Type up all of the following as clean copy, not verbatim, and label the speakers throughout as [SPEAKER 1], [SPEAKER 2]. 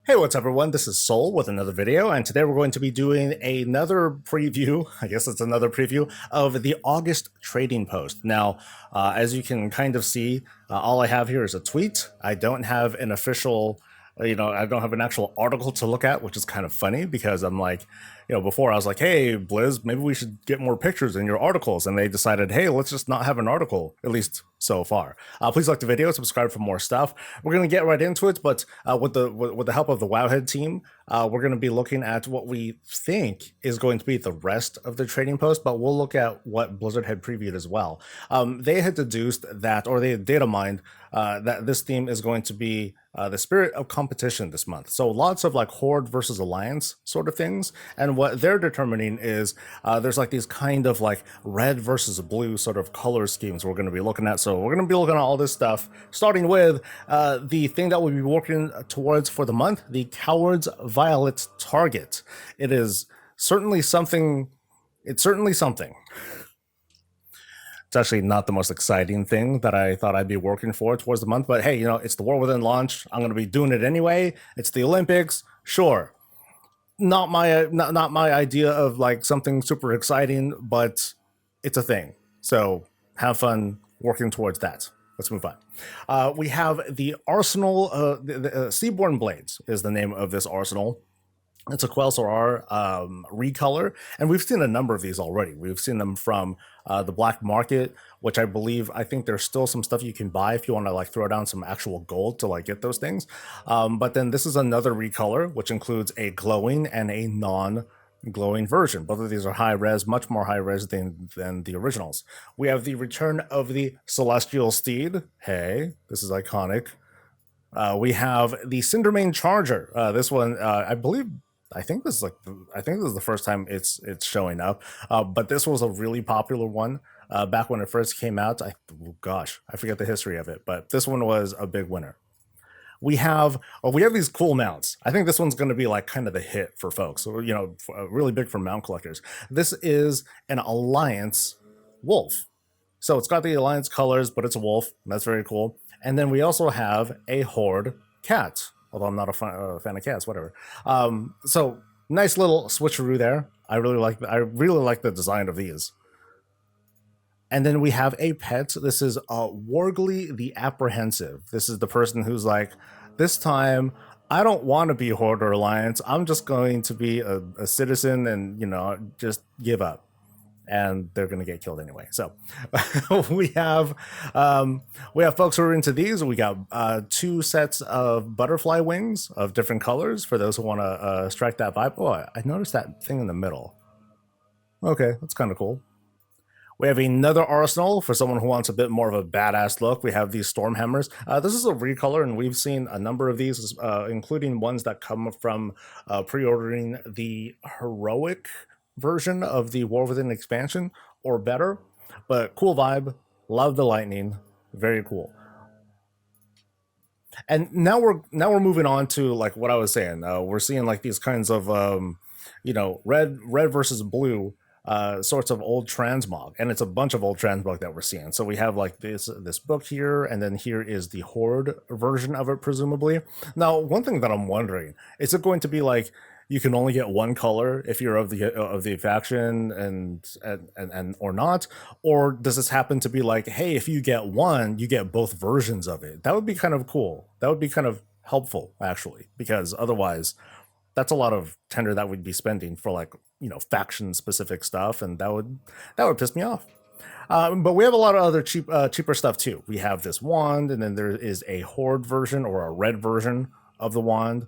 [SPEAKER 1] Hey, what's up, everyone? This is Soul with another video, and today we're going to be doing another preview. I guess it's another preview of the August trading post. Now, as you can kind of see, all I have here is a tweet. I don't have an official, I don't have an actual article to look at, which is kind of funny because I'm like, before I was like, hey, Blizz, maybe we should get more pictures in your articles. And they decided, hey, let's just not have an article, at least so far. Please like the video, subscribe for more stuff. We're going to get right into it, but with the help of the Wowhead team, we're going to be looking at what we think is going to be the rest of the trading post, but we'll look at what Blizzard had previewed as well. They had deduced that, or they had data mined that this theme is going to be the spirit of competition this month. So lots of like Horde versus Alliance sort of things. And what they're determining is there's like these kind of like red versus blue sort of color schemes we're going to be looking at. So we're going to be looking at all this stuff, starting with the thing that we'll be working towards for the month, the Coward's Violet target. It is certainly something. It's certainly something. It's actually not the most exciting thing that I thought I'd be working for towards the month, but hey, it's the War Within launch. I'm going to be doing it anyway. It's the Olympics. Sure. Not my idea of like something super exciting, but it's a thing. So have fun working towards that. Let's move on. We have the Arsenal, the Seaborn Blades is the name of this arsenal. It's a Quelsorar recolor, and we've seen a number of these already. We've seen them from the black market, which I think there's still some stuff you can buy if you want to like throw down some actual gold to like get those things. But then this is another recolor, which includes a glowing and a non-glowing version. Both of these are high res, much more high res than the originals. We have the return of the Celestial Steed. Hey, this is iconic. We have the Cindermane Charger. This one, I think this is the first time it's showing up. But this was a really popular one back when it first came out. I forget the history of it, but this one was a big winner. We have these cool mounts. I think this one's going to be like kind of the hit for folks. So, really big for mount collectors. This is an Alliance wolf. So it's got the Alliance colors, but it's a wolf. That's very cool. And then we also have a Horde cat. Although I'm not a fan of cats, whatever. So nice little switcheroo there. I really like the design of these. And then we have a pet. This is Wargly the Apprehensive. This is the person who's like, this time I don't want to be Horde or Alliance. I'm just going to be a citizen and just give up. And they're going to get killed anyway. So we have folks who are into these. We got 2 sets of butterfly wings of different colors for those who want to strike that vibe. Oh, I noticed that thing in the middle. Okay, that's kind of cool. We have another arsenal for someone who wants a bit more of a badass look. We have these Stormhammers. This is a recolor, and we've seen a number of these, including ones that come from pre-ordering the heroic version of the War Within expansion or better, but cool vibe. Love the lightning. Very cool. And now we're moving on to like what I was saying. We're seeing like these kinds of red versus blue sorts of old transmog, and it's a bunch of old transmog that we're seeing. So we have like this book here, and then here is the Horde version of it, presumably. Now, one thing that I'm wondering, is it going to be like you can only get one color if you're of the faction and or not, or does this happen to be like, hey, if you get one, you get both versions of it? That would be kind of cool. That would be kind of helpful, actually, because otherwise that's a lot of tender that we'd be spending for like faction specific stuff, and that would piss me off. But we have a lot of other cheaper stuff too. We have this wand, and then there is a Horde version or a red version of the wand.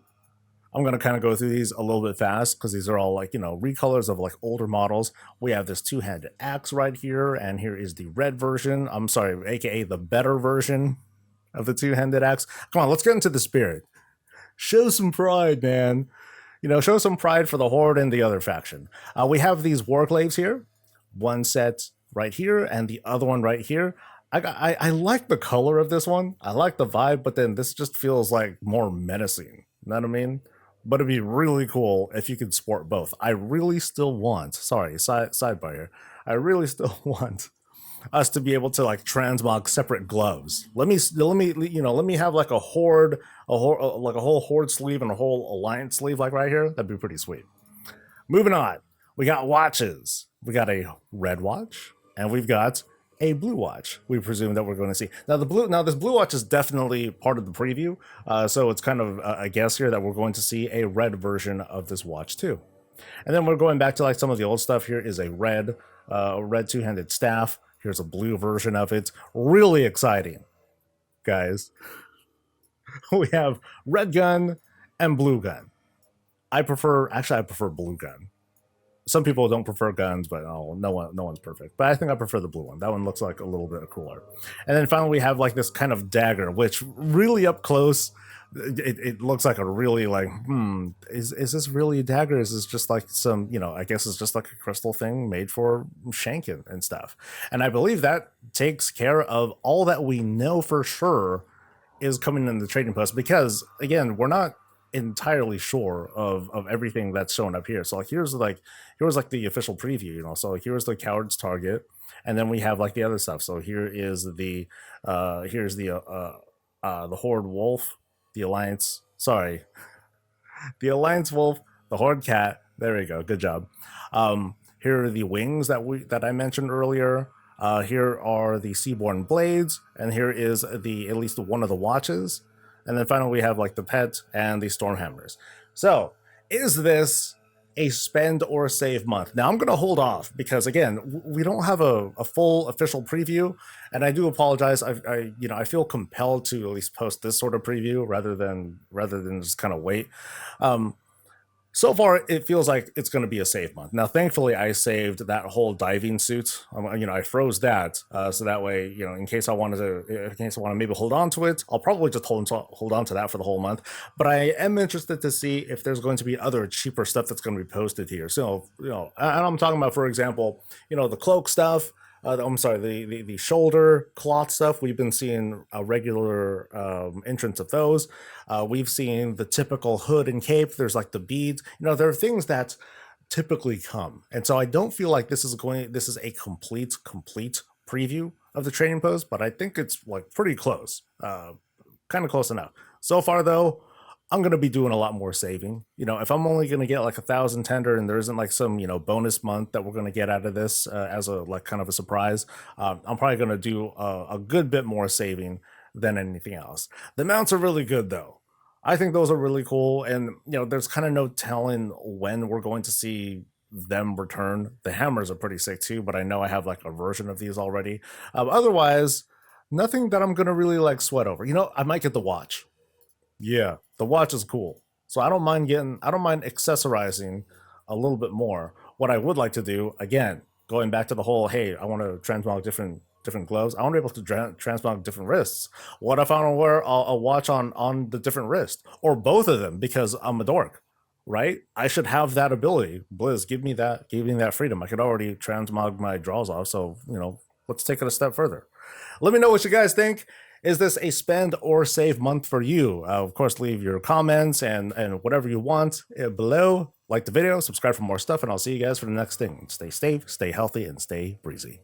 [SPEAKER 1] I'm going to kind of go through these a little bit fast because these are all like, recolors of like older models. We have this 2-handed axe right here, and here is the red version. I'm sorry, aka the better version of the 2-handed axe. Come on, let's get into the spirit. Show some pride, man. Show some pride for the Horde and the other faction. We have these Warglaives here. One set right here and the other one right here. I like the color of this one. I like the vibe, but then this just feels like more menacing. You know what I mean? But it'd be really cool if you could sport both. I really still want, sorry, sidebar here. I really still want us to be able to like transmog separate gloves. Let me have like a horde, like a whole horde sleeve and a whole alliance sleeve like right here. That'd be pretty sweet. Moving on, we got watches. We got a red watch and we've got a blue watch. We presume that we're going to see now this blue watch is definitely part of the preview, so it's kind of a guess here that we're going to see a red version of this watch too. And then we're going back to like some of the old stuff. Here is a red two-handed staff. Here's a blue version of it. Really exciting, guys. We have red gun and blue gun. I prefer blue gun. Some people don't prefer guns, but no one's perfect. But I think I prefer the blue one. That one looks like a little bit cooler. And then finally we have like this kind of dagger, which really up close, it looks like a really like, is this really a dagger? Is this just like some, I guess it's just like a crystal thing made for shanking and stuff. And I believe that takes care of all that we know for sure is coming in the trading post, because again, we're not entirely sure of everything that's shown up here. So like here's like the official preview, so here's the coward's target, and then we have like the other stuff. So here is the horde wolf, the alliance wolf, the horde cat. There we go, good job. Here are the wings that I mentioned earlier. Here are the seaborn blades, and here is at least one of the watches. And then finally we have like the pet and the stormhammers. So is this a spend or save month? Now I'm going to hold off because again, we don't have a full official preview, and I do apologize. I feel compelled to at least post this sort of preview rather than just kind of wait. So far, it feels like it's going to be a save month. Now, thankfully, I saved that whole diving suit. I froze that, so that way, in case I want to maybe hold on to it, I'll probably just hold on to that for the whole month. But I am interested to see if there's going to be other cheaper stuff that's going to be posted here. So, and I'm talking about, for example, the cloak stuff. I'm sorry, the shoulder cloth stuff. We've been seeing a regular entrance of those. We've seen the typical hood and cape. There's like the beads. There are things that typically come, and so I don't feel like this is a complete preview of the trading post, but I think it's like pretty close, kind of close enough. So far, though, I'm going to be doing a lot more saving. If I'm only going to get like 1,000 tender and there isn't like some, bonus month that we're going to get out of this as a like kind of a surprise, I'm probably going to do a good bit more saving than anything else. The mounts are really good though. I think those are really cool. And, there's kind of no telling when we're going to see them return. The hammers are pretty sick too, but I know I have like a version of these already. Otherwise, nothing that I'm going to really like sweat over. I might get the watch. Yeah, the watch is cool. So I don't mind accessorizing a little bit more. What I would like to do, again, going back to the whole, hey, I want to transmog different gloves. I want to be able to transmog different wrists. What if I want to wear a watch on the different wrist, or both of them, because I'm a dork, right? I should have that ability. Blizz, give me that freedom. I could already transmog my draws off, so let's take it a step further. Let me know what you guys think. Is this a spend or save month for you? Of course, leave your comments and whatever you want below. Like the video, subscribe for more stuff, and I'll see you guys for the next thing. Stay safe, stay healthy, and stay breezy.